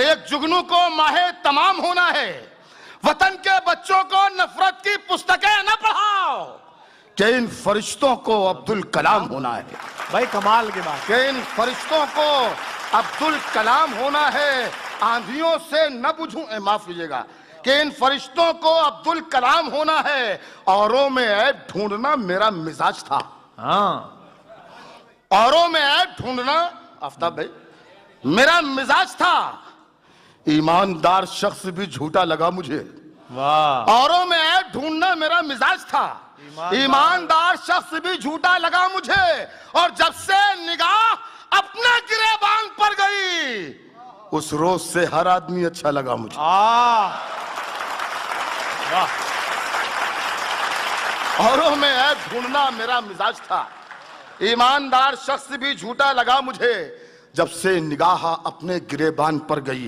एक जुगनू को माहे तमाम होना है, वतन के बच्चों को नफरत की पुस्तकें न पढ़ाओ, कि इन फरिश्तों को अब्दुल कलाम होना है। भाई कमाल की बात। कि इन फरिश्तों को अब्दुल कलाम होना है, आंधियों से न बुझूं, माफ कीजिएगा, कि इन फरिश्तों को अब्दुल कलाम होना है। औरों में ऐब ढूंढना मेरा मिजाज था। हाँ, औरों में ऐब ढूंढना आफ्ताब भाई मेरा मिजाज था। ईमानदार शख्स भी झूठा लगा मुझे। वाह। औरों में ऐब ढूंढना मेरा मिजाज था। ईमानदार शख्स भी झूठा लगा मुझे, और जब से निगाह अपने गिरेबान पर गई, उस रोज से हर आदमी अच्छा लगा मुझे। वाह। औरों में ऐब ढूंढना मेरा मिजाज था। ईमानदार शख्स भी झूठा लगा मुझे, जब से निगाह अपने गिरेबान पर गई।